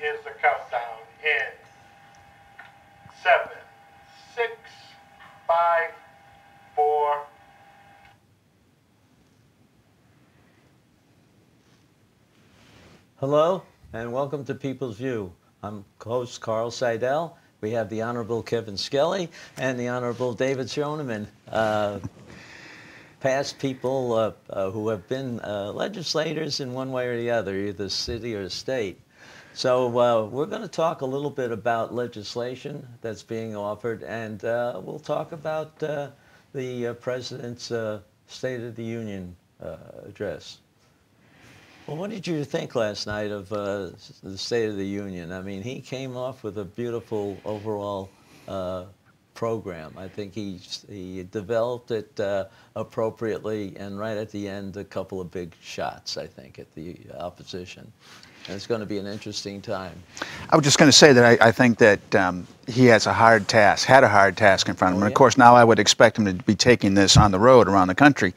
Here's the countdown in 7, 6, 5, 4. Hello, and welcome to People's View. I'm host Carl Seidel. We have the Honorable Kevin Scujlly and the Honorable David Schoneman, past people who have been legislators in one way or the other, either city or state. So we're going to talk a little bit about legislation that's being offered, and we'll talk about the President's State of the Union address. Well, what did you think last night of the State of the Union? I mean, he came off with a beautiful overall program. I think he developed it appropriately, and right at the end, a couple of big shots, I think, at the opposition. And it's going to be an interesting time. I was just going to say that I think that he has a hard task, had a hard task in front of him. Oh, And yeah. of course, now I would expect him to be taking this on the road around the country.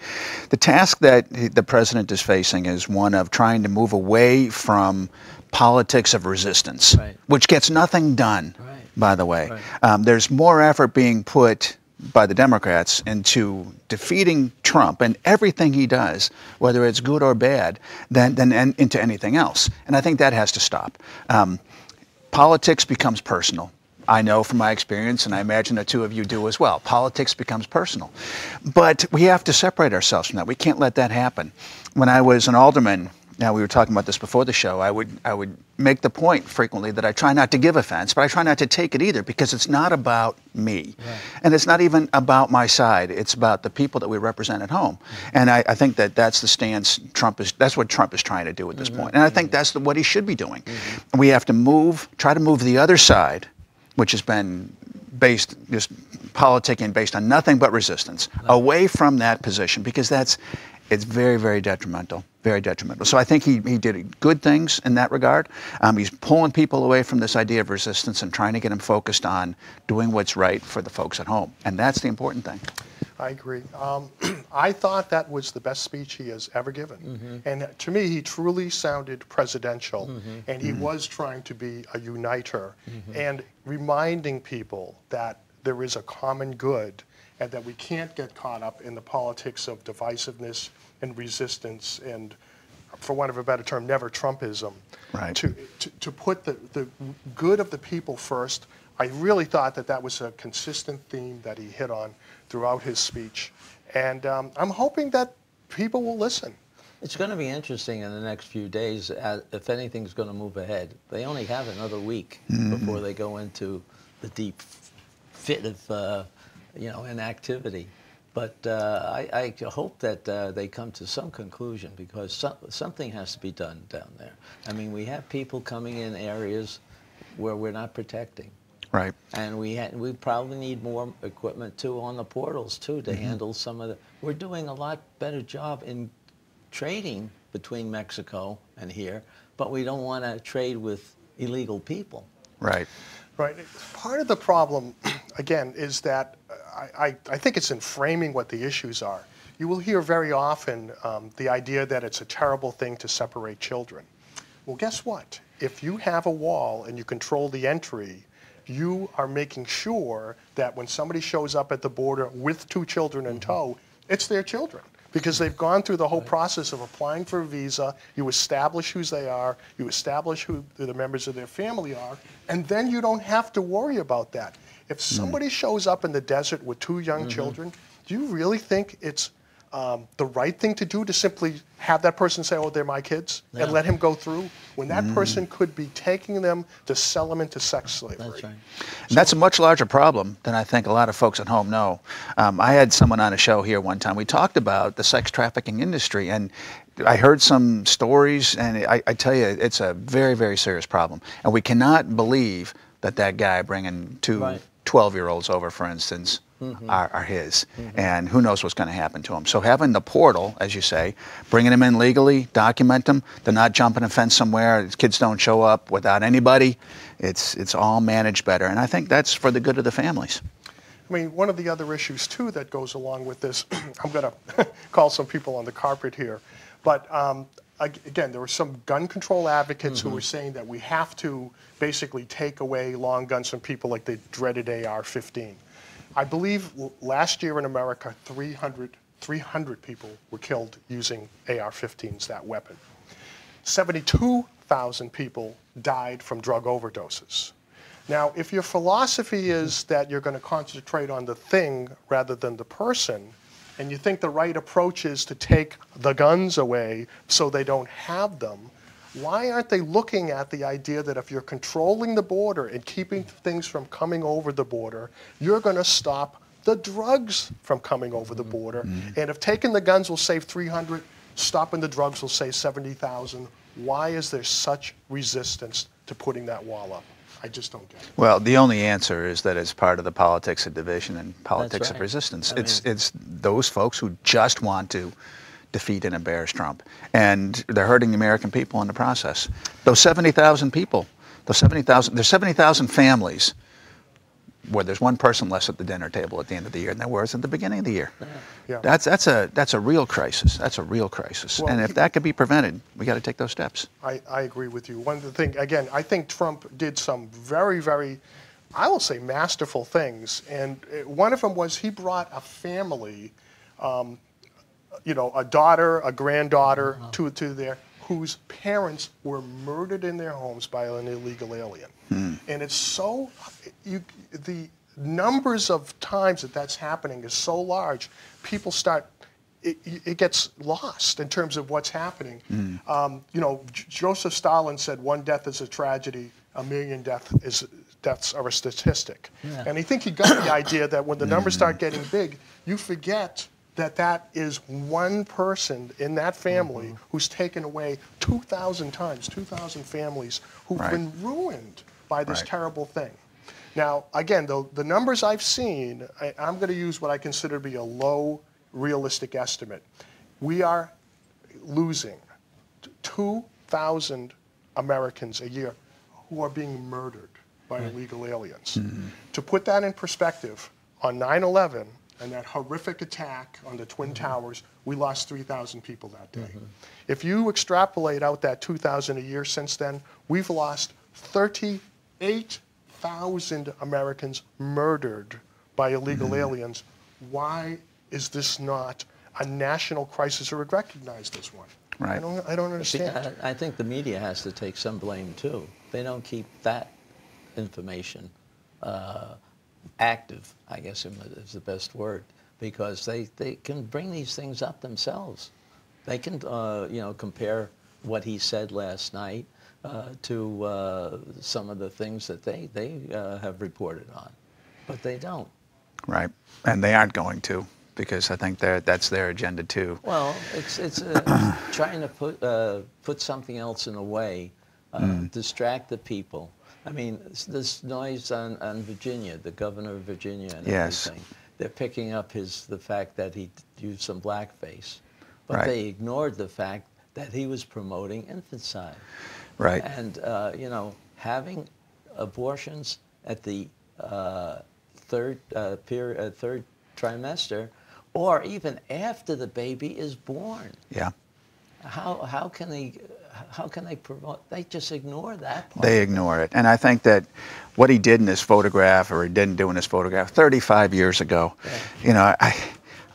The task that the president is facing is one of trying to move away from politics of resistance, Right. which gets nothing done, Right. by the way. Right. There's more effort being put by the Democrats into defeating Trump and everything he does, whether it's good or bad, than into anything else. And I think that has to stop. Politics becomes personal. I know from my experience, and I imagine the two of you do as well. Politics becomes personal. But we have to separate ourselves from that. We can't let that happen. When I was an alderman, now we were talking about this before the show, I would make the point frequently that I try not to give offense, but I try not to take it either, because it's not about me. Right. And it's not even about my side. It's about the people that we represent at home. Mm-hmm. And I think that that's the stance that's what Trump is trying to do at this point. And I think that's what he should be doing. Mm-hmm. We have to try to move the other side, which has been based, just politicking based on nothing but resistance, away from that position, because it's very, very detrimental, very detrimental. So I think he did good things in that regard. He's pulling people away from this idea of resistance and trying to get them focused on doing what's right for the folks at home. And that's the important thing. I agree. I thought that was the best speech he has ever given. Mm-hmm. And to me, he truly sounded presidential. Mm-hmm. And he was trying to be a uniter and reminding people that there is a common good and that we can't get caught up in the politics of divisiveness and resistance and, for want of a better term, never Trumpism. Right. To put the good of the people first. I really thought that was a consistent theme that he hit on throughout his speech. And I'm hoping that people will listen. It's going to be interesting in the next few days if anything's going to move ahead. They only have another week before they go into the deep fit of inactivity. But I hope that they come to some conclusion, because something has to be done down there. I mean, we have people coming in areas where we're not protecting. Right. And we probably need more equipment, too, on the portals, too, to handle some of the... We're doing a lot better job in trading between Mexico and here, but we don't want to trade with illegal people. Right. Right. Part of the problem, again, is that I think it's in framing what the issues are. You will hear very often the idea that it's a terrible thing to separate children. Well, guess what? If you have a wall and you control the entry, you are making sure that when somebody shows up at the border with 2 children in tow, it's their children. Because they've gone through the whole process of applying for a visa, you establish who they are, you establish who the members of their family are, and then you don't have to worry about that. If somebody shows up in the desert with 2 young children, do you really think it's the right thing to do to simply have that person say, oh, they're my kids, and let him go through, when that person could be taking them to sell them into sex slavery? That's right. And that's a much larger problem than I think a lot of folks at home know. I had someone on a show here one time. We talked about the sex trafficking industry, and I heard some stories, and I tell you, it's a very, very serious problem. And we cannot believe that guy bringing 2 12-year-olds over, for instance, are his. And who knows what's going to happen to them. So having the portal, as you say, bringing them in legally, document them, they're not jumping a fence somewhere, kids don't show up without anybody, it's all managed better. And I think that's for the good of the families. I mean, one of the other issues, too, that goes along with this, I'm going to call some people on the carpet here, but again, there were some gun control advocates who were saying that we have to basically take away long guns from people like the dreaded AR-15. I believe last year in America, 300 people were killed using AR-15s, that weapon. 72,000 people died from drug overdoses. Now, if your philosophy is that you're going to concentrate on the thing rather than the person, and you think the right approach is to take the guns away so they don't have them, why aren't they looking at the idea that if you're controlling the border and keeping things from coming over the border, you're going to stop the drugs from coming over the border? And if taking the guns will save 300, stopping the drugs will save 70,000, why is there such resistance to putting that wall up? I just don't get it. Well, the only answer is that it's part of the politics of division and politics right. of resistance. I mean, It's those folks who just want to defeat and embarrass Trump, and they're hurting the American people in the process. Those 70,000 people, there's 70,000 families where there's one person less at the dinner table at the end of the year than there was at the beginning of the year. Yeah. That's a real crisis. That's a real crisis. Well, and if that could be prevented, we got to take those steps. I agree with you. One of the things, again, I think Trump did some very, very, I will say, masterful things. And one of them was he brought a family, you know, a daughter, a granddaughter, to there, whose parents were murdered in their homes by an illegal alien. And it's so, the numbers of times that that's happening is so large, people start, it gets lost in terms of what's happening. You know, Joseph Stalin said, one death is a tragedy, a million deaths are a statistic. Yeah. And I think he got the idea that when the numbers start getting big, you forget that that is one person in that family who's taken away 2,000 times, 2,000 families who've been ruined by this terrible thing. Now, again, the numbers I've seen, I'm going to use what I consider to be a low realistic estimate. We are losing 2,000 Americans a year who are being murdered by illegal aliens. To put that in perspective, on 9/11 and that horrific attack on the Twin Towers, we lost 3,000 people that day. If you extrapolate out that 2,000 a year since then, we've lost 38,000 Americans murdered by illegal aliens. Why is this not a national crisis or recognized as one? Right. I don't understand. I think the media has to take some blame too. They don't keep that information active, I guess is the best word, because they can bring these things up themselves. They can you know, compare what he said last night to some of the things that they have reported on, but they don't. Right, and they aren't going to, because I think that's their agenda too. Well, it's trying to put something else in a way, distract the people. I mean, this noise on Virginia, the governor of Virginia and everything, they're picking up the fact that he used some blackface, but they ignored the fact that he was promoting infanticide. Right. And, you know, having abortions at the third trimester, or even after the baby is born. Yeah. How can they promote? They just ignore that part. They ignore it. And I think that what he did in his photograph, or he didn't do in his photograph 35 years ago, you know,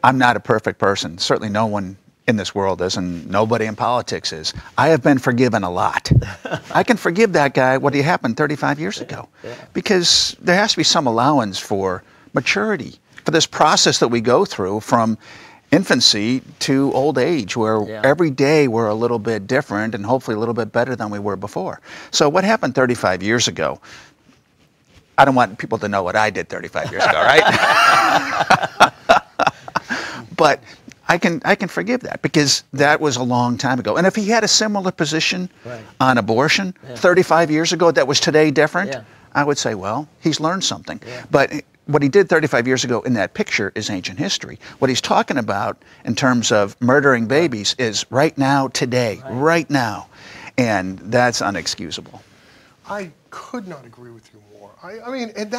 I'm not a perfect person. Certainly no one in this world is, and nobody in politics is. I have been forgiven a lot. I can forgive that guy what happened 35 years ago. Because there has to be some allowance for maturity, for this process that we go through from infancy to old age, where every day we're a little bit different and hopefully a little bit better than we were before. So what happened 35 years ago, I don't want people to know what I did 35 years ago, right? But I can forgive that, because that was a long time ago. And if he had a similar position on abortion 35 years ago that was today different, I would say, well, he's learned something. But what he did 35 years ago in that picture is ancient history. What he's talking about in terms of murdering babies is right now, today, right now. And that's unexcusable. I could not agree with you more. I mean, and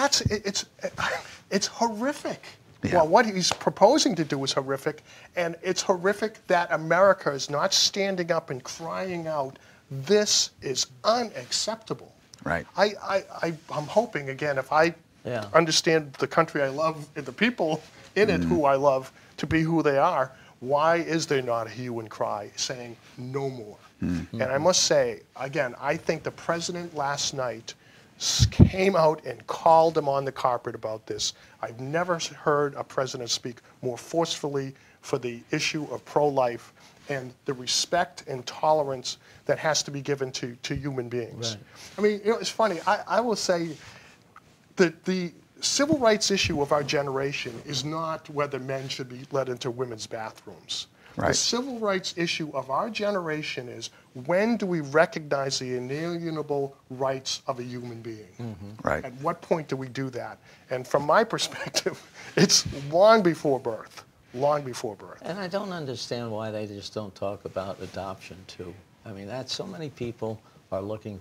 it's horrific. Yeah. Well, what he's proposing to do is horrific, and it's horrific that America is not standing up and crying out, this is unacceptable. Right. I'm hoping, again, if I Yeah. understand the country I love and the people in it who I love to be who they are, why is there not a hue and cry saying no more? And I must say, again, I think the president last night came out and called him on the carpet about this. I've never heard a president speak more forcefully for the issue of pro-life and the respect and tolerance that has to be given to human beings. Right. I mean, it's funny. I will say that the civil rights issue of our generation is not whether men should be let into women's bathrooms. Right. The civil rights issue of our generation is, when do we recognize the inalienable rights of a human being? Right. At what point do we do that? And from my perspective, it's long before birth. Long before birth. And I don't understand why they just don't talk about adoption too. I mean, so many people are looking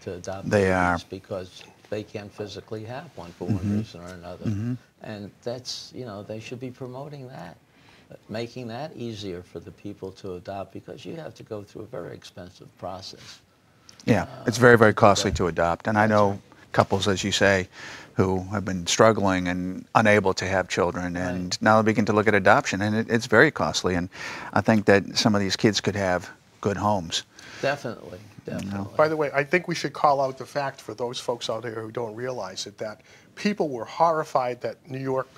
to adopt They babies are. because they can't physically have one for one reason or another. And that's, they should be promoting that, making that easier for the people to adopt, because you have to go through a very expensive process. Yeah, it's very, very costly to adopt. And I know couples, as you say, who have been struggling and unable to have children, and now they begin to look at adoption, and it's very costly. And I think that some of these kids could have good homes. Definitely, definitely. By the way, I think we should call out the fact for those folks out there who don't realize it, that people were horrified that New York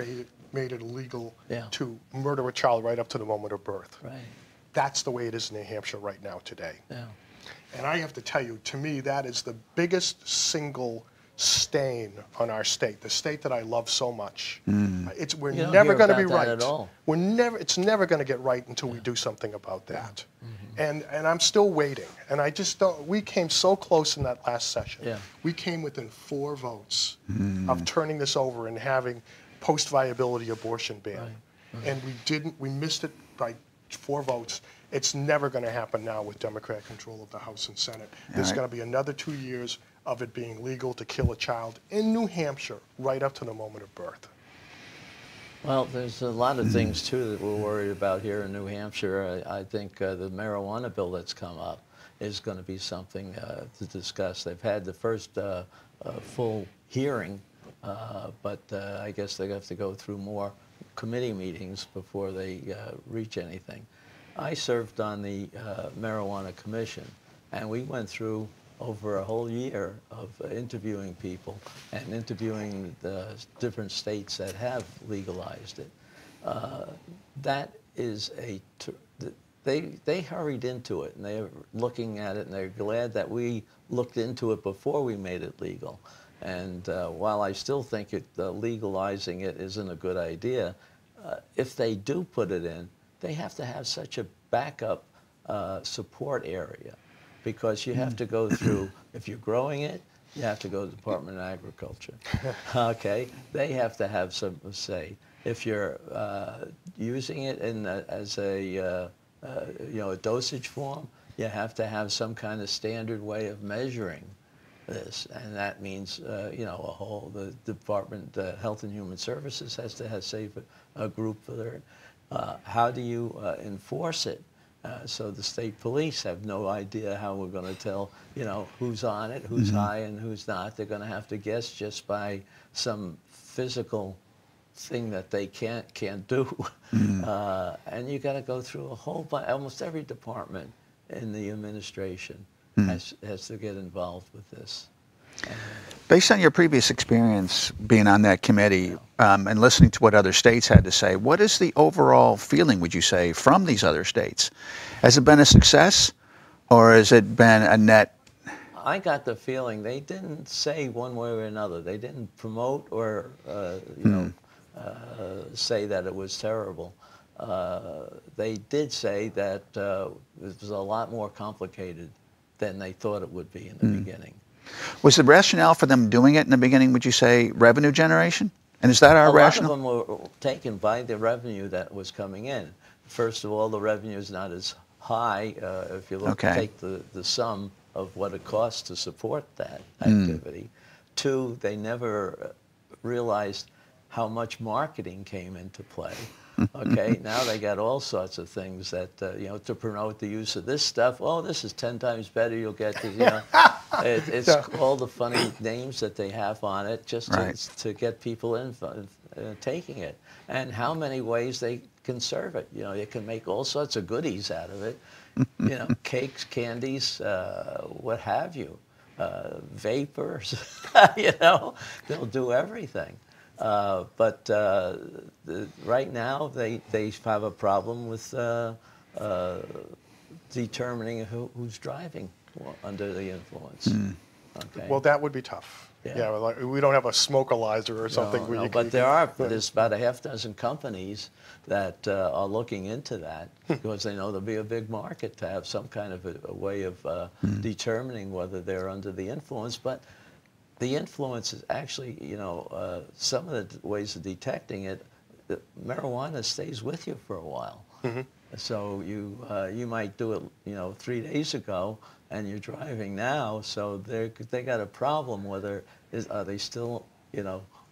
made it illegal to murder a child right up to the moment of birth. Right. That's the way it is in New Hampshire right now today. Yeah. And I have to tell you, to me, that is the biggest single stain on our state, the state that I love so much. We're You don't never hear going to be about that right. at all. It's never going to get right until we do something about that. And I'm still waiting. And I just don't. We came so close in that last session. Yeah. We came within 4 votes of turning this over and having post-viability abortion ban. And we didn't. We missed it by 4 votes. It's never going to happen now with Democrat control of the House and Senate. There's going to be another 2 years of it being legal to kill a child in New Hampshire right up to the moment of birth. Well, there's a lot of things, too, that we're worried about here in New Hampshire. I think the marijuana bill that's come up is going to be something to discuss. They've had the first full hearing, but I guess they have to go through more committee meetings before they reach anything. I served on the Marijuana Commission, and we went through over a whole year of interviewing people and interviewing the different states that have legalized it. That is they hurried into it, and they're looking at it, and they're glad that we looked into it before we made it legal. And while I still think legalizing it isn't a good idea, if they do put it in, they have to have such a backup support area, because you have to go through, if you're growing it, you have to go to the Department of Agriculture. Okay, they have to have some say. If you're using it as a dosage form, you have to have some kind of standard way of measuring this, and that means the Department of Health and Human Services has to have a group for their. How do you enforce it? So the state police have no idea how we're going to tell, who's on it, who's high, and who's not. They're going to have to guess just by some physical thing that they can't do. And you got to go through almost every department in the administration has to get involved with this. Based on your previous experience being on that committee and listening to what other states had to say, what is the overall feeling, would you say, from these other states? Has it been a success, or has it been a net? I got the feeling they didn't say one way or another. They didn't promote or say that it was terrible. They did say that it was a lot more complicated than they thought it would be in the beginning. Was the rationale for them doing it in the beginning, would you say, revenue generation? And is that our rationale? A lot of them were taken by the revenue that was coming in. First of all, the revenue is not as high if you take the sum of what it costs to support that activity. 2, they never realized how much marketing came into play. Okay, now they got all sorts of things that, to promote the use of this stuff. Oh, this is 10 times better. You'll get to, it's all the funny names that they have on it just to get people in taking it. And how many ways they can serve it. You can make all sorts of goodies out of it. Cakes, candies, what have you. Vapors, they'll do everything. But right now, they have a problem with determining who's driving under the influence. Okay. Well, that would be tough. Yeah, like, we don't have a smokealyzer or something. No, but there's about a half dozen companies that are looking into that because they know there'll be a big market to have some kind of a way of determining whether they're under the influence. But the influence is actually, some of the ways of detecting it, marijuana stays with you for a while. So you might do it, 3 days ago, and you're driving now. So they got a problem. Are they still,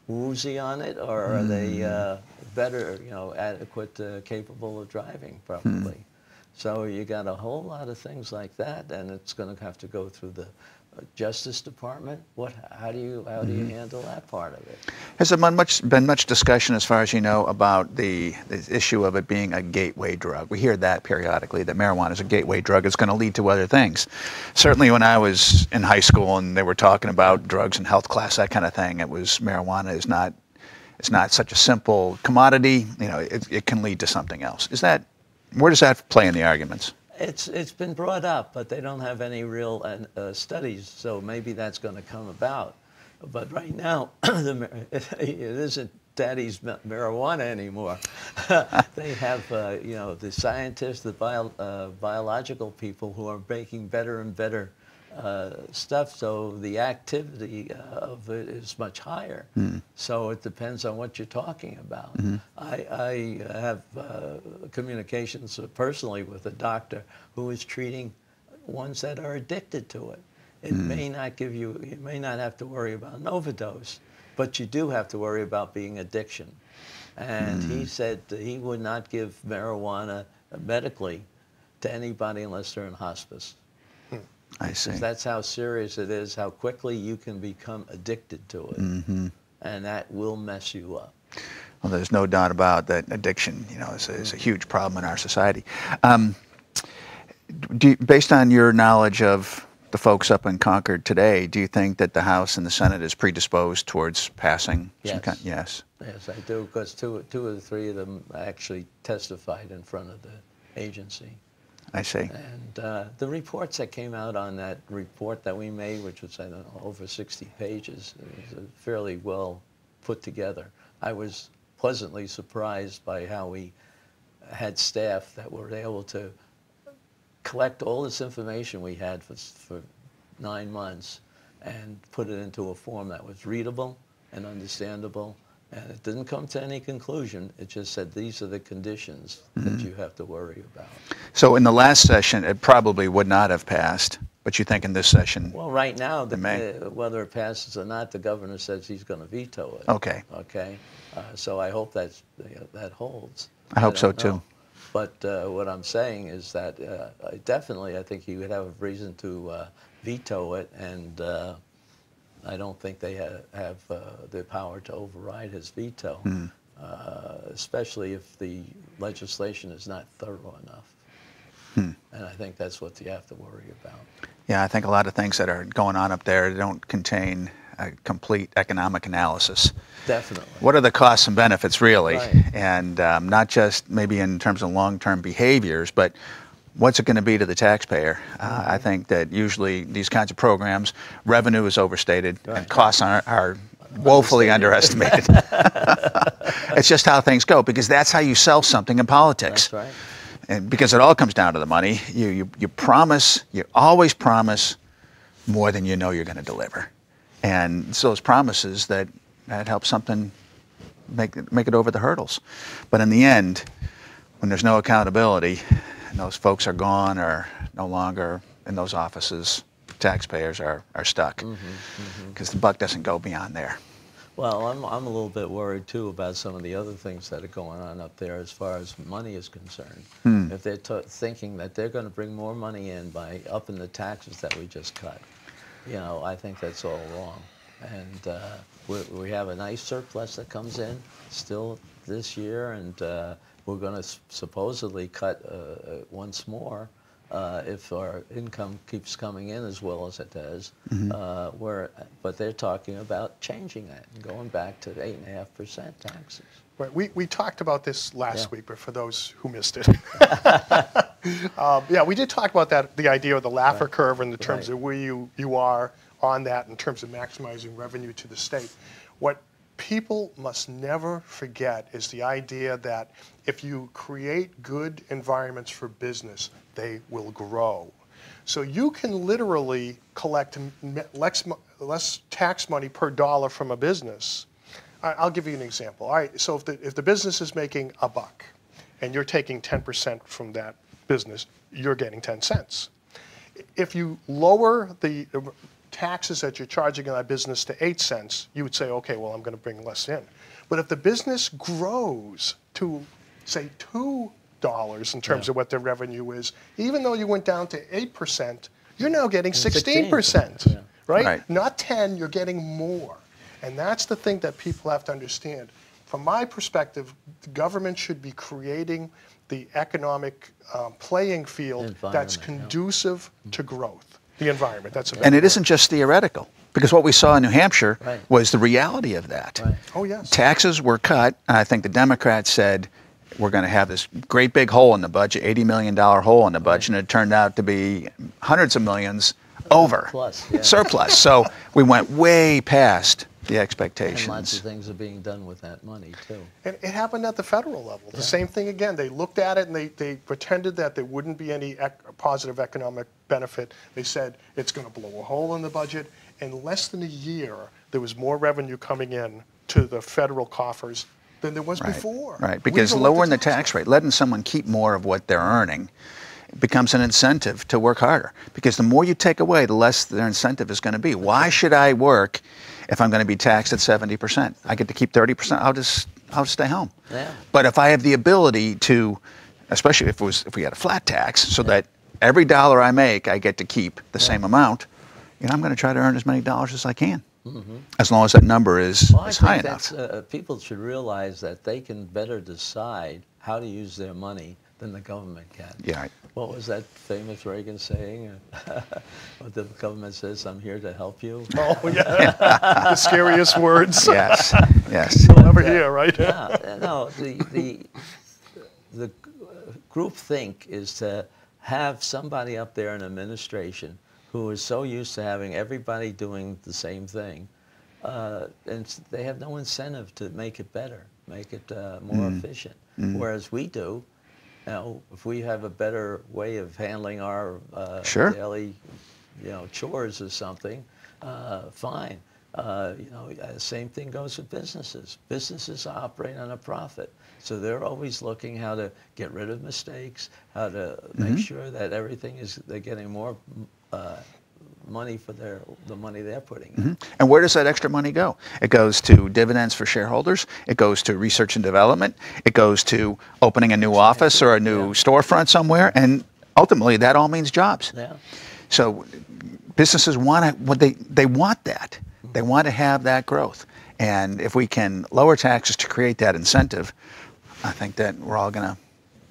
woozy on it, or are they better, adequate, capable of driving properly? So you got a whole lot of things like that, and it's going to have to go through the Justice Department. How do you handle that part of it? Has there been much discussion, as far as you know, about the issue of it being a gateway drug? We hear that periodically, that marijuana is a gateway drug. It's going to lead to other things. Certainly when I was in high school and they were talking about drugs and health class, that kind of thing, it was marijuana is not, it's not such a simple commodity. It can lead to something else. Where does that play in the arguments? It's been brought up, but they don't have any real studies, so maybe that's going to come about. But right now, it isn't daddy's marijuana anymore. They have, the scientists, the biological people who are making better and better stuff, so the activity of it is much higher. So it depends on what you're talking about. I have communications personally with a doctor who is treating ones that are addicted to it. It may not you may not have to worry about an overdose, but you do have to worry about being addiction. And he said that he would not give marijuana medically to anybody unless they're in hospice. I see. That's how serious it is, how quickly you can become addicted to it. And that will mess you up. Well, there's no doubt about that. Addiction, is a huge problem in our society. Based on your knowledge of the folks up in Concord today, do you think that the House and the Senate is predisposed towards passing some kind? Yes. Yes, I do, because two of the three of them actually testified in front of the agency. I see. And the reports that came out on that report that we made, which was, I don't know, over 60 pages, it was fairly well put together. I was pleasantly surprised by how we had staff that were able to collect all this information we had for 9 months and put it into a form that was readable and understandable. And it didn't come to any conclusion. It just said these are the conditions that you have to worry about. So in the last session, it probably would not have passed, but you think in this session? Well, right now, whether it passes or not, the governor says he's going to veto it. Okay. Okay. So I hope that holds. I hope so too. But what I'm saying is that definitely, I think he would have reason to veto it, and I don't think they have the power to override his veto, especially if the legislation is not thorough enough. And I think that's what you have to worry about. Yeah, I think a lot of things that are going on up there don't contain a complete economic analysis. Definitely. What are the costs and benefits, really? Right. And not just maybe in terms of long-term behaviors, but what's it going to be to the taxpayer? I think that usually these kinds of programs, revenue is overstated, and costs are woefully underestimated. It's just how things go, because that's how you sell something in politics. That's right. And because it all comes down to the money, you promise, you always promise more than you know you're going to deliver. And it's those promises that help something make it over the hurdles. But in the end, when there's no accountability, and those folks are gone or no longer in those offices, taxpayers are stuck, because the buck doesn't go beyond there. Well, I'm a little bit worried too about some of the other things that are going on up there as far as money is concerned. If they're thinking that they're going to bring more money in by upping the taxes that we just cut, I think that's all wrong. And we have a nice surplus that comes in still this year, and we're going to supposedly cut once more. If our income keeps coming in as well as it does, but they're talking about changing that and going back to 8.5% taxes. Right. We talked about this last week, but for those who missed it, we did talk about that, the idea of the Laffer curve in the terms of where you are on that in terms of maximizing revenue to the state. What people must never forget is the idea that if you create good environments for business, they will grow. So you can literally collect less tax money per dollar from a business. I'll give you an example. All right, so if the business is making $1 and you're taking 10% from that business, you're getting 10 cents. If you lower the taxes that you're charging in that business to 8 cents, you would say, okay, well, I'm going to bring less in. But if the business grows to, say, $2 in terms of what their revenue is, even though you went down to 8%, you're now getting 16%, right? Not 10, you're getting more. And that's the thing that people have to understand. From my perspective, the government should be creating the economic playing field that's conducive to growth. The environment, that's a And it isn't just theoretical, because what we saw in New Hampshire was the reality of that. Oh, yes. Taxes were cut, and I think the Democrats said, we're going to have this great big hole in the budget, $80 million hole in the budget, and it turned out to be hundreds of millions over surplus. So we went way past the expectations. And lots of things are being done with that money, too. And it happened at the federal level. The same thing again. They looked at it and they pretended that there wouldn't be any positive economic benefit. They said it's going to blow a hole in the budget. In less than a year, there was more revenue coming in to the federal coffers than there was before. Right, because lowering the tax rate, letting someone keep more of what they're earning, becomes an incentive to work harder. Because the more you take away, the less their incentive is going to be. Why should I work if I'm going to be taxed at 70%? I get to keep 30%. I'll stay home. But if I have the ability to, especially if we had a flat tax, so that every dollar I make, I get to keep the same amount, I'm going to try to earn as many dollars as I can. As long as that number is high enough. People should realize that they can better decide how to use their money than the government can. Yeah. What was that famous Reagan saying? What the government says, I'm here to help you. Oh, yeah. The scariest words. Yes, yes. You'll ever hear, right? No, the groupthink is to have somebody up there in administration who is so used to having everybody doing the same thing, and they have no incentive to make it better, make it more efficient. Whereas we do, if we have a better way of handling our daily, chores or something, fine. Same thing goes with businesses. Businesses operate on a profit. So they're always looking how to get rid of mistakes, how to make sure that they're getting more money for the money they're putting in. And where does that extra money go? It goes to dividends for shareholders. It goes to research and development. It goes to opening a new office or a new storefront somewhere. And ultimately, that all means jobs. So businesses want they want that. They want to have that growth. And if we can lower taxes to create that incentive, I think that we're all going to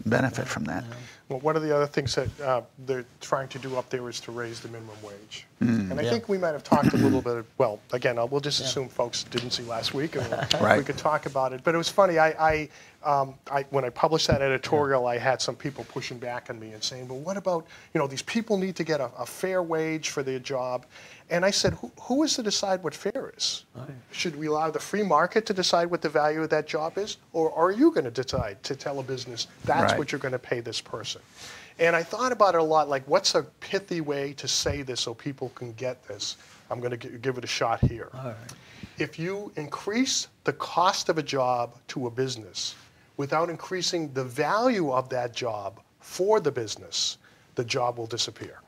benefit from that. Well, one of the other things that they're trying to do up there is to raise the minimum wage. And I think we might have talked a little bit, well, again, we'll just assume folks didn't see last week, and we could talk about it. But it was funny, when I published that editorial, I had some people pushing back on me and saying, well, what about, these people need to get a fair wage for their job. And I said, who is to decide what fair is? Should we allow the free market to decide what the value of that job is? Or are you going to decide to tell a business that's what you're going to pay this person? And I thought about it a lot, like what's a pithy way to say this so people can get this? I'm going to give it a shot here. If you increase the cost of a job to a business without increasing the value of that job for the business, the job will disappear.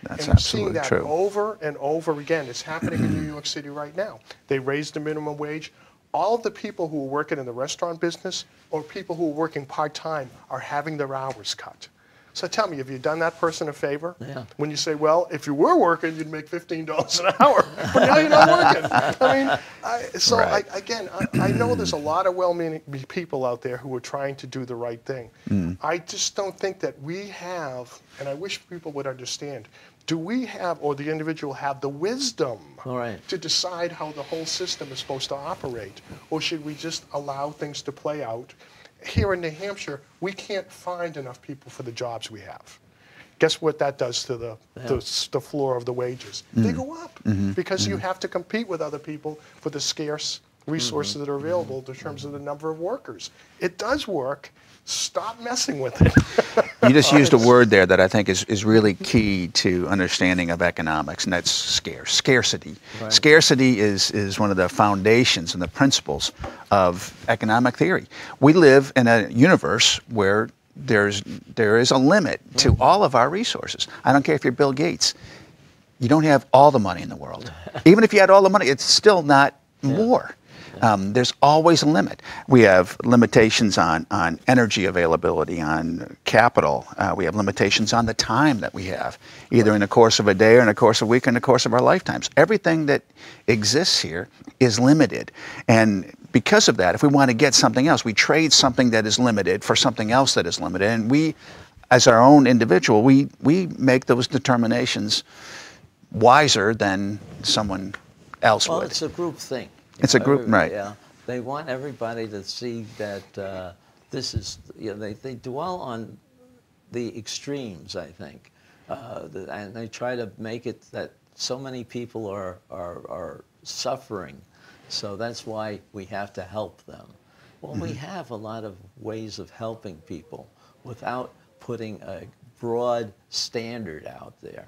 That's and we're seeing absolutely that true. over and over again. It's happening in New York City right now. They raised the minimum wage. All of the people who are working in the restaurant business or people who are working part-time are having their hours cut. So tell me, have you done that person a favor? Yeah. When you say, well, if you were working, you'd make $15 an hour, but now you're not working. I mean, Right. I know there's a lot of well-meaning people out there who are trying to do the right thing. I just don't think that we have, and I wish people would understand, do we have, or the individual have the wisdom All right. to decide how the whole system is supposed to operate? Or should we just allow things to play out? Here in New Hampshire, we can't find enough people for the jobs we have. Guess what that does to the floor of the wages? They go up because you have to compete with other people for the scarce resources that are available in terms of the number of workers. It does work. Stop messing with it. You just used a word there that I think is really key to understanding of economics, and that's scarcity. Right. Scarcity is one of the foundations and the principles of economic theory. We live in a universe where there is a limit to all of our resources. I don't care if you're Bill Gates. You don't have all the money in the world. Even if you had all the money, it's still not more. There's always a limit. We have limitations on energy availability, on capital. We have limitations on the time that we have, either in the course of a day or in the course of a week or in the course of our lifetimes. Everything that exists here is limited. And because of that, if we want to get something else, we trade something that is limited for something else that is limited. And we, as our own individual, we make those determinations wiser than someone else Well, would. it's a group thing. It's a group, right. Yeah, they want everybody to see that this is, they dwell on the extremes, I think. And they try to make it that so many people are suffering. So that's why we have to help them. Well, we have a lot of ways of helping people without putting a broad standard out there.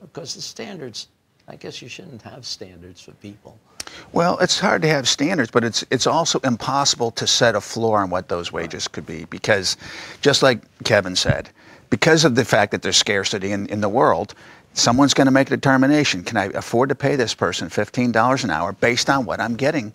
Because the standards, I guess you shouldn't have standards for people. Well, it's hard to have standards, but it's also impossible to set a floor on what those wages could be, because just like Kevin said, because of the fact that there's scarcity in the world, someone's going to make a determination. Can I afford to pay this person $15 an hour based on what I'm getting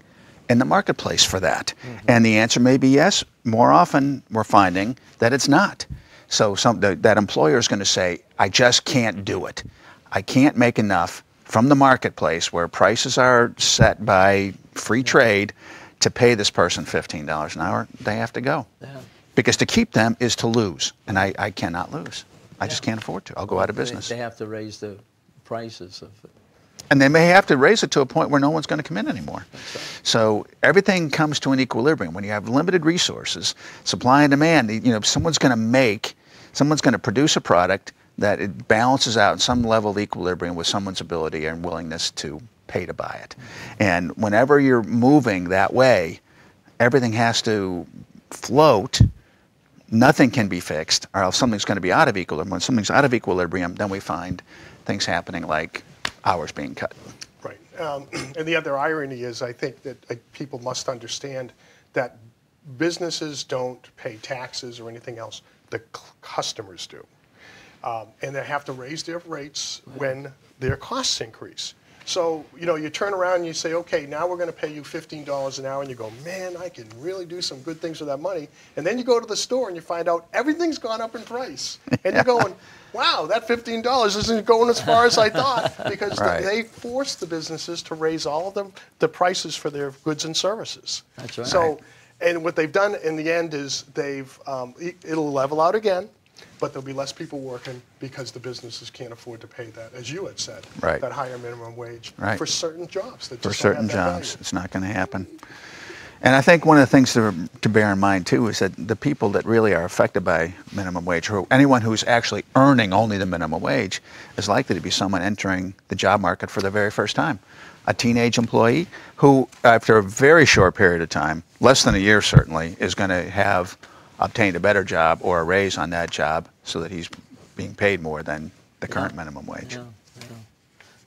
in the marketplace for that? And the answer may be yes. More often, we're finding that it's not. So that employer is going to say, I just can't do it. I can't make enough from the marketplace where prices are set by free trade to pay this person $15 an hour. They have to go. Yeah. Because to keep them is to lose, and I cannot lose. I just can't afford to. I'll go out of business. They have to raise the prices of it. And they may have to raise it to a point where no one's going to come in anymore. So everything comes to an equilibrium. When you have limited resources, supply and demand, someone's going to produce a product that it balances out in some level of equilibrium with someone's ability and willingness to pay to buy it. And whenever you're moving that way, everything has to float. Nothing can be fixed, or else something's going to be out of equilibrium. When something's out of equilibrium, then we find things happening like hours being cut. Right. And the other irony is, I think that people must understand that businesses don't pay taxes or anything else. The customers do. And they have to raise their rates when their costs increase. So, you turn around and you say, okay, now we're going to pay you $15 an hour, and you go, man, I can really do some good things with that money. And then you go to the store and you find out everything's gone up in price. And you're going, wow, that $15 isn't going as far as I thought, because they force the businesses to raise all of the prices for their goods and services. That's right. So, and what they've done in the end is it'll level out again. But there'll be less people working because the businesses can't afford to pay that, as you had said, that higher minimum wage for certain jobs. That just don't have that value. It's not going to happen. And I think one of the things to bear in mind, too, is that the people that really are affected by minimum wage, or anyone who's actually earning only the minimum wage, is likely to be someone entering the job market for the very first time. A teenage employee who, after a very short period of time, less than a year certainly, is going to have obtained a better job or a raise on that job so that he's being paid more than the current minimum wage. Yeah.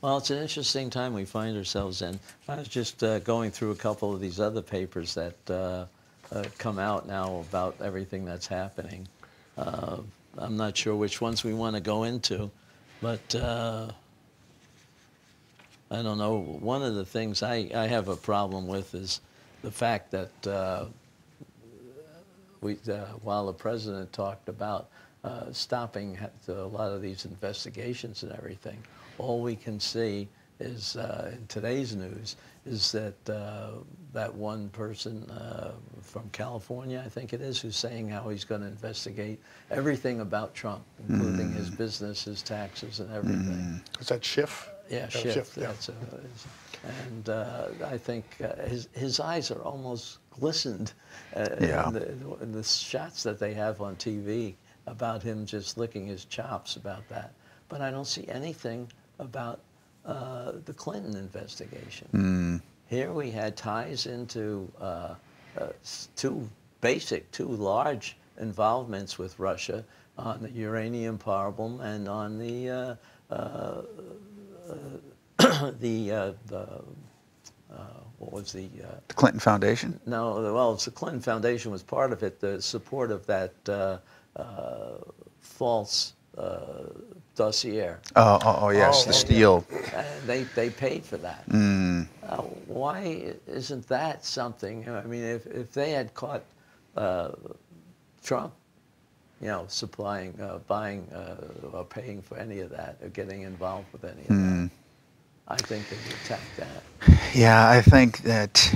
Well, it's an interesting time we find ourselves in. I was just going through a couple of these other papers that come out now about everything that's happening. I'm not sure which ones we want to go into. But I don't know. One of the things I have a problem with is the fact that while the president talked about stopping a lot of these investigations and everything, all we can see is in today's news is that that one person from California, I think it is, who's saying how he's going to investigate everything about Trump, including his business, his taxes, and everything. Is that Schiff? Yeah, Schiff. Yeah. And I think his eyes are almost glistened in the shots that they have on TV about him just licking his chops about that. But I don't see anything about the Clinton investigation. Here we had ties into two large involvements with Russia on the uranium problem and on the what was the Clinton Foundation? No, well, it's the Clinton Foundation was part of it. The support of that false dossier. Oh, yes, the Steele. They paid for that. Why isn't that something? I mean, if they had caught Trump, supplying, buying, or paying for any of that, or getting involved with any of that, I think they would attack that. Yeah, I think that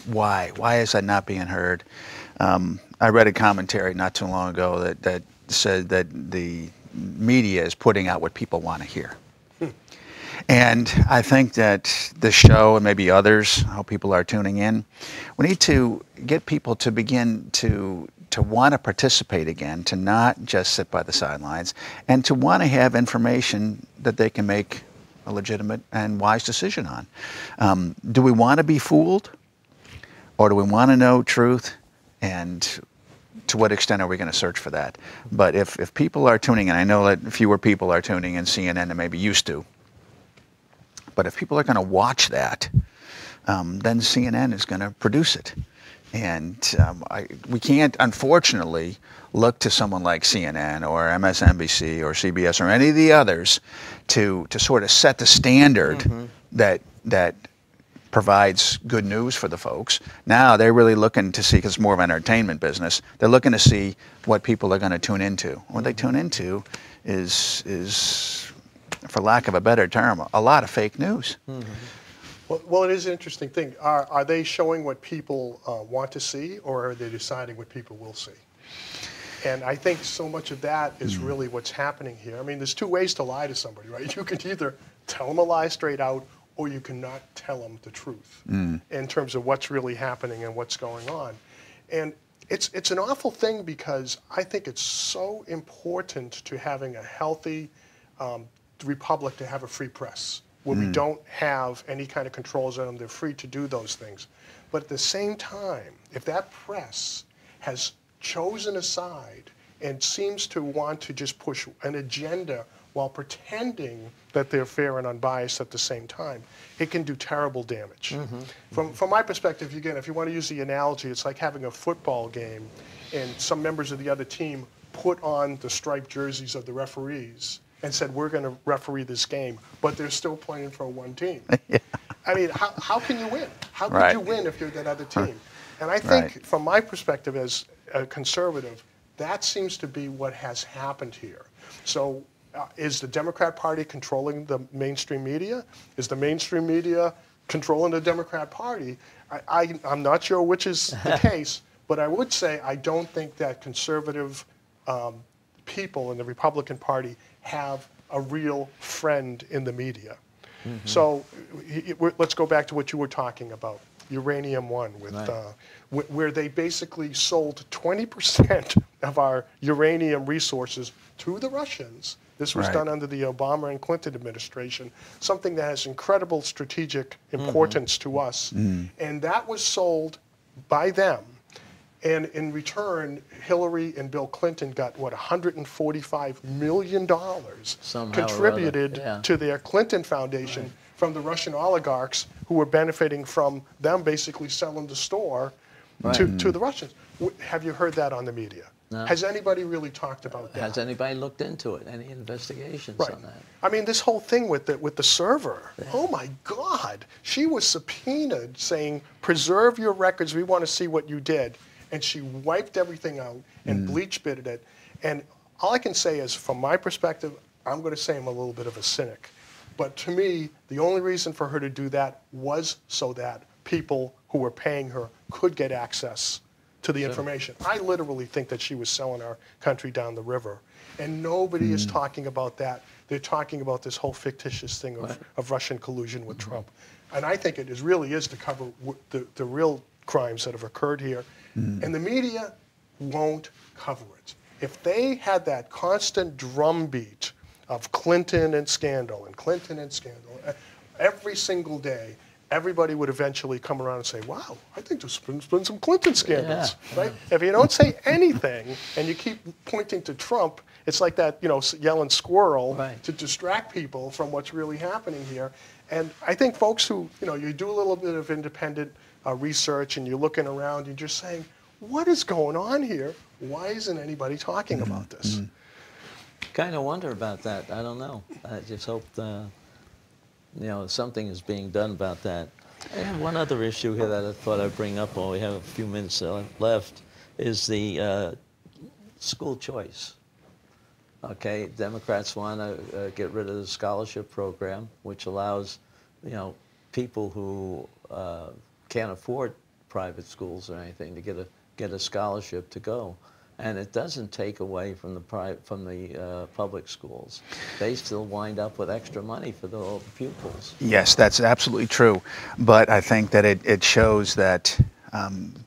why is that not being heard? I read a commentary not too long ago that said that the media is putting out what people want to hear. And I think that this show, and maybe others, how people are tuning in, we need to get people to begin to want to participate again, to not just sit by the sidelines, and to want to have information that they can make a legitimate and wise decision on. Do we want to be fooled, or do we want to know truth? And to what extent are we going to search for that? But if people are tuning in, I know that fewer people are tuning in CNN than maybe used to, but if people are going to watch that, then CNN is going to produce it. And we can't, unfortunately, look to someone like CNN or MSNBC or CBS or any of the others to sort of set the standard that provides good news for the folks. Now they're really looking to see, because it's more of an entertainment business, they're looking to see what people are going to tune into. What they tune into is, for lack of a better term, a lot of fake news. Well, it is an interesting thing. Are they showing what people want to see, or are they deciding what people will see? And I think so much of that is really what's happening here. I mean, there's two ways to lie to somebody, right? You can either tell them a lie straight out, or you cannot tell them the truth in terms of what's really happening and what's going on. And it's an awful thing, because I think it's so important to having a healthy republic to have a free press, where we don't have any kind of controls on them. They're free to do those things. But at the same time, if that press has chosen a side and seems to want to just push an agenda while pretending that they're fair and unbiased at the same time, it can do terrible damage. From my perspective, again, if you want to use the analogy, it's like having a football game and some members of the other team put on the striped jerseys of the referees and said, we're going to referee this game, but they're still playing for one team. I mean, how can you win? How could you win if you're that other team? And I think, from my perspective as a conservative, that seems to be what has happened here. So is the Democrat Party controlling the mainstream media? Is the mainstream media controlling the Democrat Party? I'm not sure which is the case, but I would say I don't think that conservative people in the Republican Party have a real friend in the media. So let's go back to what you were talking about, Uranium One, with where they basically sold 20% of our uranium resources to the Russians. This was done under the Obama and Clinton administration, something that has incredible strategic importance to us. And that was sold by them. And in return, Hillary and Bill Clinton got, what, $145 million contributed to their Clinton Foundation from the Russian oligarchs who were benefiting from them basically selling the store to the Russians. Have you heard that on the media? No. Has anybody really talked about that? Has anybody looked into it? Any investigations Right. on that? I mean, this whole thing with the server. Yeah. Oh my God! She was subpoenaed, saying, "Preserve your records. We want to see what you did." And she wiped everything out and bleach bitted it. And all I can say is, from my perspective, I'm going to say I'm a little bit of a cynic. But to me, the only reason for her to do that was so that people who were paying her could get access to the information. I literally think that she was selling our country down the river. And nobody is talking about that. They're talking about this whole fictitious thing of Russian collusion with Trump. And I think it really is to cover the real crimes that have occurred here. And the media won't cover it. If they had that constant drumbeat of Clinton and scandal every single day, everybody would eventually come around and say, wow, I think there's been some Clinton scandals, right? If you don't say anything and you keep pointing to Trump, it's like that, yelling squirrel to distract people from what's really happening here. And I think folks who, you do a little bit of independent research and you're looking around, you're just saying, what is going on here? Why isn't anybody talking about this? Kind of wonder about that. I don't know. I just hope something is being done about that. I have one other issue here that I thought I'd bring up while we have a few minutes left, is the school choice. Okay, Democrats want to get rid of the scholarship program, which allows, people who can't afford private schools or anything to get a scholarship to go. And it doesn't take away from the public schools. They still wind up with extra money for all the pupils. Yes, that's absolutely true. But I think that it shows that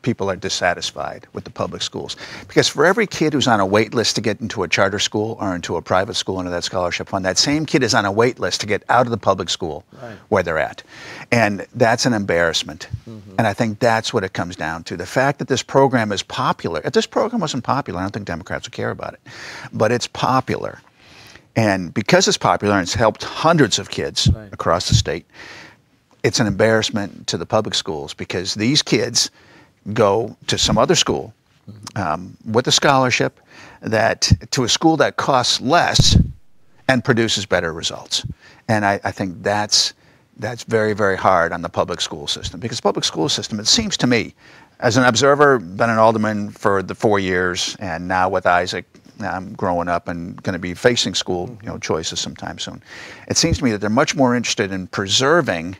people are dissatisfied with the public schools. Because for every kid who's on a wait list to get into a charter school or into a private school under that scholarship fund, that same kid is on a wait list to get out of the public school where they're at. And that's an embarrassment. And I think that's what it comes down to. The fact that this program is popular. If this program wasn't popular, I don't think Democrats would care about it. But it's popular. And because it's popular and it's helped hundreds of kids across the state, it's an embarrassment to the public schools because these kids go to some other school with a scholarship to a school that costs less and produces better results. And I think that's very, very hard on the public school system because the public school system, it seems to me, as an observer, been an alderman for the 4 years, and now with Isaac, I'm growing up and going to be facing school choices sometime soon. It seems to me that they're much more interested in preserving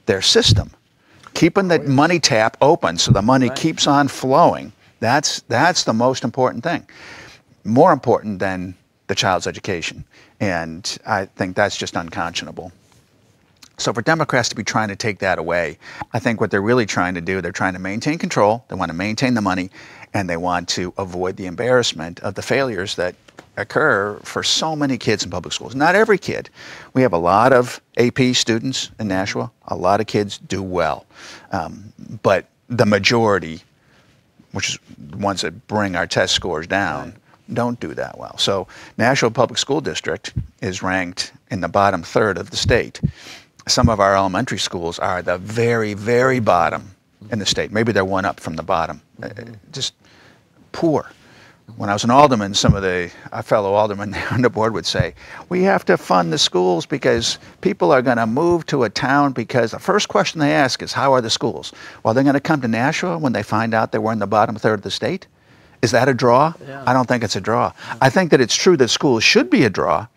their system, keeping the money tap open so the money keeps on flowing. That's the most important thing, more important than the child's education. And I think that's just unconscionable. So for Democrats to be trying to take that away, I think what they're really trying to do, they're trying to maintain control, they want to maintain the money, and they want to avoid the embarrassment of the failures that occur for so many kids in public schools. Not every kid. We have a lot of AP students in Nashua. A lot of kids do well. But the majority, which is the ones that bring our test scores down, don't do that well. So Nashua Public School District is ranked in the bottom third of the state. Some of our elementary schools are the very, very bottom in the state. Maybe they're one up from the bottom. Just poor. When I was an alderman, some of our fellow aldermen on the board would say, we have to fund the schools because people are going to move to a town because the first question they ask is, how are the schools? Well, they're going to come to Nashua when they find out that we're in the bottom third of the state? Is that a draw? I don't think it's a draw. I think that it's true that schools should be a draw,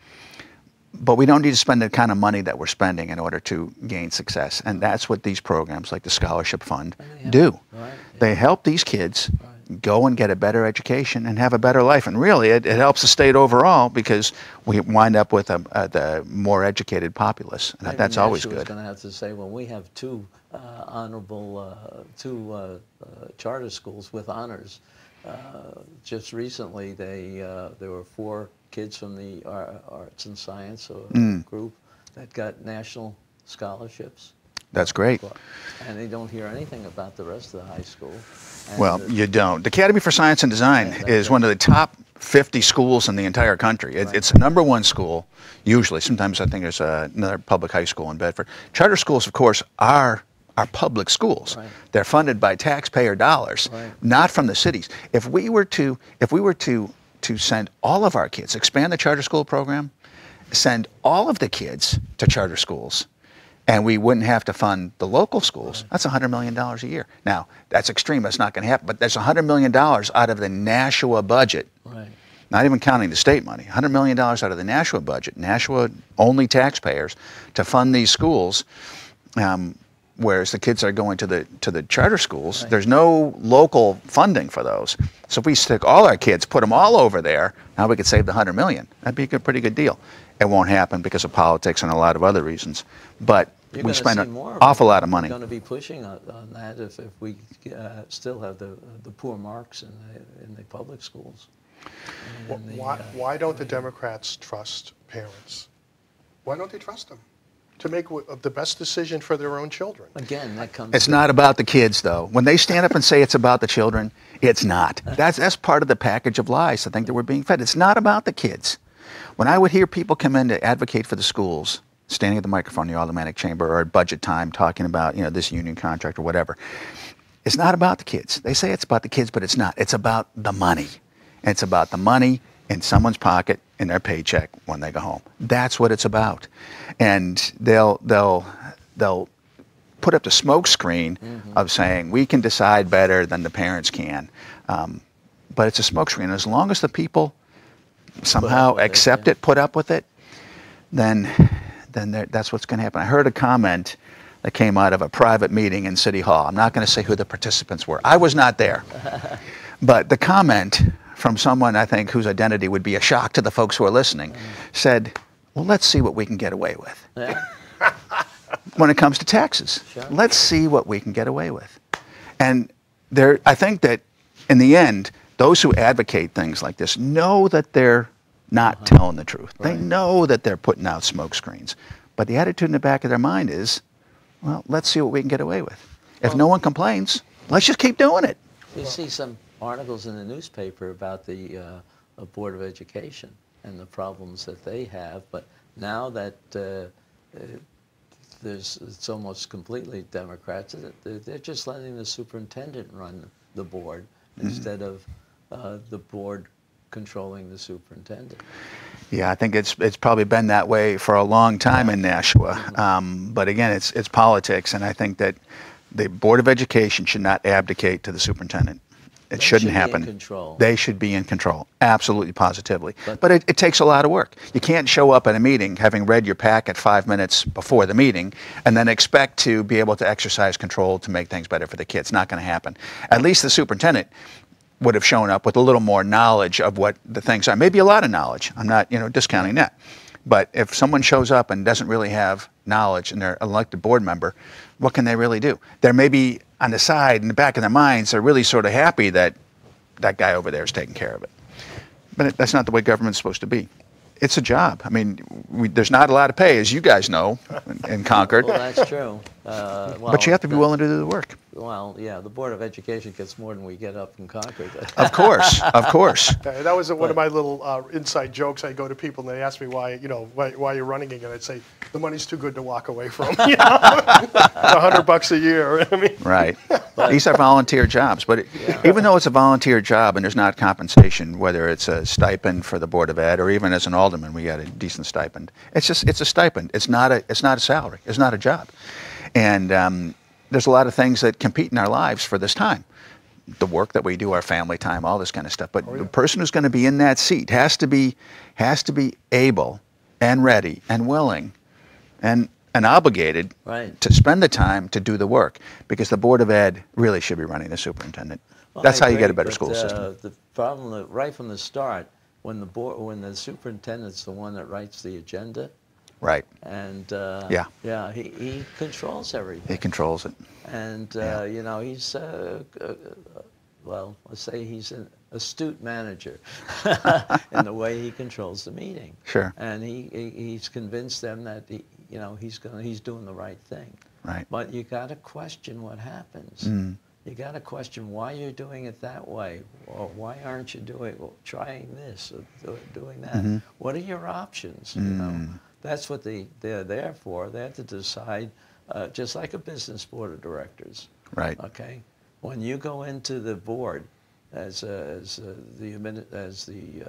but we don't need to spend the kind of money that we're spending in order to gain success. And that's what these programs like the Scholarship Fund do. They help these kids go and get a better education and have a better life. And really, it helps the state overall because we wind up with the more educated populace. And that's always good. I was going to have to say, well, we have two charter schools with honors. Just recently, there were 4 kids from the arts and science group that got national scholarships. That's great. And they don't hear anything about the rest of the high school. And well, you don't. The Academy for Science and Design is one of the top 50 schools in the entire country. It's the #1 school, usually. Sometimes I think there's another public high school in Bedford. Charter schools, of course, are are public schools. Right. They're funded by taxpayer dollars, Right. not from the cities. If we were to send all of our kids, expand the charter school program, send all of the kids to charter schools, and we wouldn't have to fund the local schools, Right. that's $100 million a year. Now, that's extreme. That's not going to happen. But there's $100 million out of the Nashua budget, Right. not even counting the state money, $100 million out of the Nashua budget, Nashua-only taxpayers, to fund these schools, whereas the kids are going to the charter schools. Right. There's no local funding for those. So if we stick all our kids, put them all over there, now we could save the $100 million. That'd be a pretty good deal. It won't happen because of politics and a lot of other reasons. But You're we gonna spend see an more of awful it. lot of money. We're going to be pushing on that if we still have the poor marks in the public schools. And in the, Why don't the Democrats trust parents? Why don't they trust them to make the best decision for their own children? Again, that comes. It's not about the kids, though. When they stand up and say it's about the children, it's not. That's part of the package of lies, I think, that we're being fed. It's not about the kids. When I would hear people come in to advocate for the schools, standing at the microphone in the automatic chamber or at budget time talking about, this union contract or whatever, it's not about the kids. They say it's about the kids, but it's not. It's about the money. And it's about the money in someone's pocket in their paycheck when they go home. That's what it's about. And they'll put up the smoke screen of saying we can decide better than the parents can. But it's a smoke screen. As long as the people somehow accept it, put up with it, then that's what's going to happen. I heard a comment that came out of a private meeting in City Hall. I'm not going to say who the participants were. I was not there. But the comment from someone, I think, whose identity would be a shock to the folks who are listening, said, well, let's see what we can get away with. Yeah. When it comes to taxes. Sure. Let's see what we can get away with. And I think that in the end, those who advocate things like this know that they're not telling the truth. Right. They know that they're putting out smoke screens. But the attitude in the back of their mind is, well, let's see what we can get away with. If no one complains, let's just keep doing it. You see some articles in the newspaper about the Board of Education and the problems that they have, but now that it's almost completely Democrats, they're just letting the superintendent run the board instead of the board controlling the superintendent. Yeah, I think it's probably been that way for a long time in Nashua. But again, it's politics, and I think that the Board of Education should not abdicate to the superintendent. It shouldn't happen. Be in control. They should be in control, absolutely, positively. But it takes a lot of work. You can't show up at a meeting having read your packet 5 minutes before the meeting and then expect to be able to exercise control to make things better for the kids. Not going to happen. At least the superintendent would have shown up with a little more knowledge of what the things are. Maybe a lot of knowledge. I'm not, discounting that. But if someone shows up and doesn't really have knowledge and they're an elected board member, what can they really do? They're maybe on the side, in the back of their minds, they're really sort of happy that that guy over there is taking care of it. But that's not the way government's supposed to be. It's a job. I mean, there's not a lot of pay, as you guys know, in Concord. Well, that's true. But you have to be willing to do the work. Well, yeah, the Board of Education gets more than we get up in Concord. Of course, of course. That was one of my little inside jokes. I go to people and they ask me why you're running again. I'd say the money's too good to walk away from. $100 a year. I mean, right. These are volunteer jobs, but even though it's a volunteer job and there's not compensation, whether it's a stipend for the Board of Ed or even as an alderman, we got a decent stipend. It's a stipend. It's not a salary. It's not a job. And there's a lot of things that compete in our lives for this time. The work that we do, our family time, all this kind of stuff. But the person who's going to be in that seat has to be able and ready and willing and obligated to spend the time to do the work, because the Board of Ed really should be running the superintendent. Well, That's how you agree, get a better but, school system. The problem that right from the start, when the superintendent's the one that writes the agenda, Right. and he controls everything. He controls it. And he's well, let's say he's an astute manager in the way he controls the meeting. Sure. And he's convinced them that he's doing the right thing. Right. But you got to question what happens. You got to question why you're doing it that way, or why aren't you trying this or doing that? What are your options? That's what they're there for. They have to decide just like a business board of directors. Right. Okay. When you go into the board as the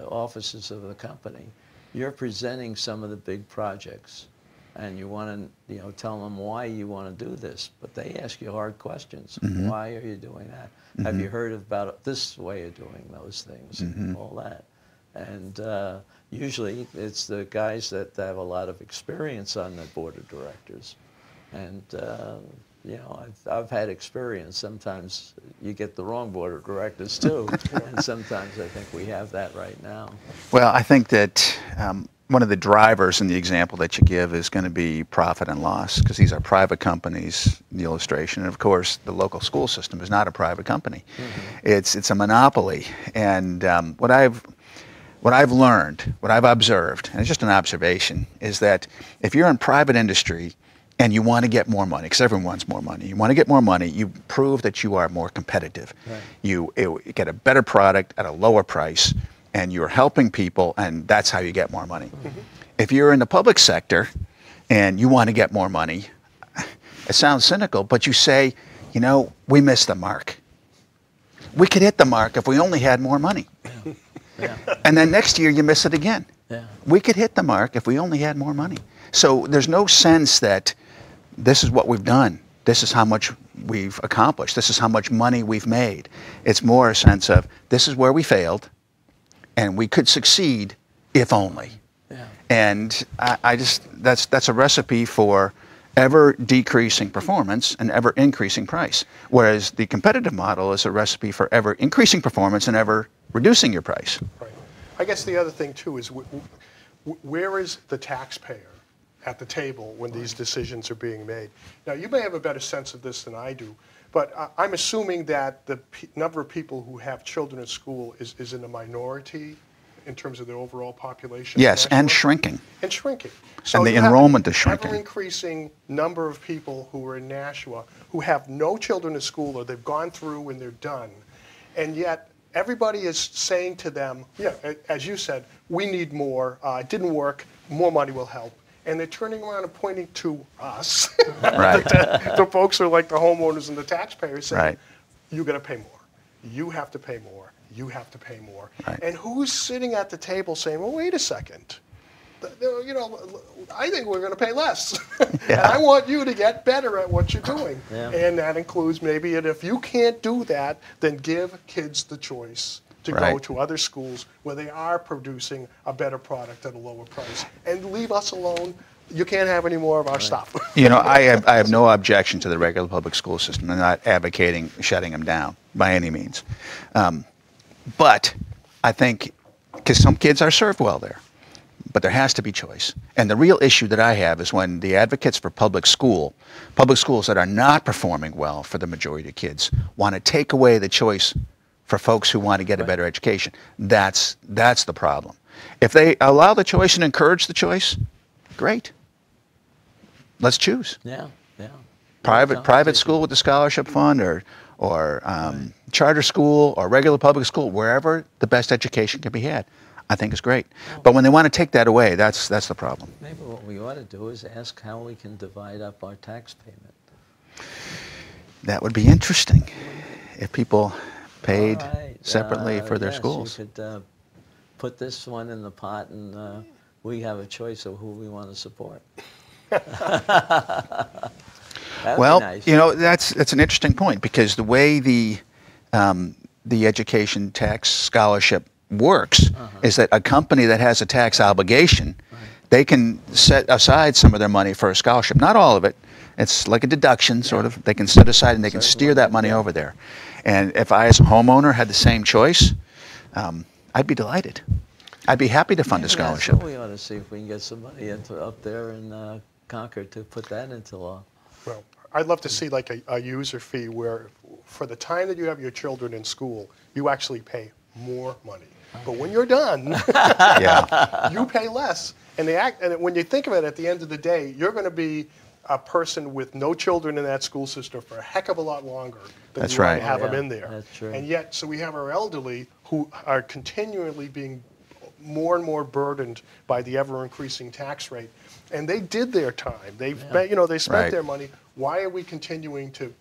officers of the company, you're presenting some of the big projects, and you want to tell them why you want to do this. But they ask you hard questions. Mm-hmm. Why are you doing that? Mm-hmm. Have you heard about this way of doing those things and Mm-hmm. all that? And usually it's the guys that have a lot of experience on the board of directors. And I've had experience. Sometimes you get the wrong board of directors too, and sometimes I think we have that right now. Well, I think that one of the drivers in the example that you give is going to be profit and loss, because these are private companies, the illustration. And of course, the local school system is not a private company. Mm-hmm. It's a monopoly. And what I've learned, what I've observed, and it's just an observation, is that if you're in private industry and you want to get more money, because everyone wants more money, you want to get more money, you prove that you are more competitive. Right. You get a better product at a lower price, and you're helping people, and that's how you get more money. Mm-hmm. If you're in the public sector and you want to get more money, it sounds cynical, but you say, we missed the mark. We could hit the mark if we only had more money. Yeah. Yeah. And then next year you miss it again. Yeah. We could hit the mark if we only had more money. So there's no sense that this is what we've done. This is how much we've accomplished. This is how much money we've made. It's more a sense of this is where we failed, and we could succeed if only. Yeah. And that's a recipe for ever decreasing performance and ever increasing price. Whereas the competitive model is a recipe for ever increasing performance and ever reducing your price. Right. I guess the other thing too is where is the taxpayer at the table when these decisions are being made? Now, you may have a better sense of this than I do, but I'm assuming that the number of people who have children in school is in a minority in terms of the overall population. Yes, and shrinking. And shrinking. So and the enrollment is shrinking. Ever-increasing number of people who are in Nashua who have no children in school, or they've gone through and they're done, and yet everybody is saying to them, as you said, we need more, it didn't work, more money will help. And they're turning around and pointing to us, right. the folks who are like the homeowners and the taxpayers, saying, right. you got to pay more. You have to pay more. You have to pay more. Right. And who's sitting at the table saying, well, wait a second. I think we're going to pay less. And I want you to get better at what you're doing. Yeah. And that includes maybe, and if you can't do that, then give kids the choice to go to other schools where they are producing a better product at a lower price. And leave us alone. You can't have any more of our stuff. I have no objection to the regular public school system. I'm not advocating shutting them down by any means. But I think, because some kids are served well there, but there has to be choice. And the real issue that I have is when the advocates for public schools that are not performing well for the majority of kids want to take away the choice for folks who want to get a better education. That's the problem. If they allow the choice and encourage the choice, great. Let's choose. Yeah, yeah. Private school with the scholarship fund, or charter school, or regular public school, wherever the best education can be had, I think is great. But when they want to take that away, that's the problem. Maybe what we ought to do is ask how we can divide up our tax payment. That would be interesting if people paid separately for their schools. You could put this one in the pot, and we have a choice of who we want to support. Well, nice. That's an interesting point, because the way the education tax scholarship works is that a company that has a tax obligation, they can set aside some of their money for a scholarship. Not all of it. It's like a deduction, sort of. They can set aside and they can steer that money over there. And if I, as a homeowner, had the same choice, I'd be delighted. I'd be happy to fund a scholarship. That's what we ought to see if we can get somebody up there in Concord to put that into law. Well, I'd love to see like a user fee where for the time that you have your children in school, you actually pay more money. But when you're done, you pay less. And when you think of it, at the end of the day, you're going to be a person with no children in that school system for a heck of a lot longer than you want to have them in there. That's true. And yet, so we have our elderly who are continually being more and more burdened by the ever-increasing tax rate. and they did their time. They spent Right. their money. Why are we continuing to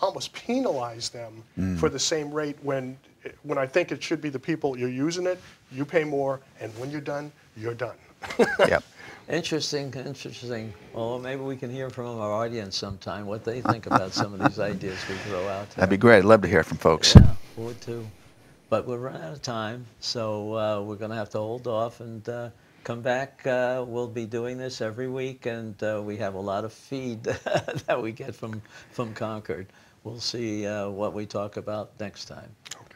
almost penalize them for the same rate when I think it should be the people you're using it, you pay more, and when you're done, you're done. Yep. Interesting, interesting. Well, maybe we can hear from our audience sometime what they think about some of these ideas we throw out there. That'd be great. I'd love to hear from folks. Yeah, would too. But we're running out of time, so we're going to have to hold off and come back. We'll be doing this every week, and we have a lot of feed that we get from Concord. We'll see what we talk about next time.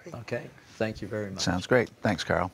Okay. Okay? Thank you very much. Sounds great. Thanks, Carl.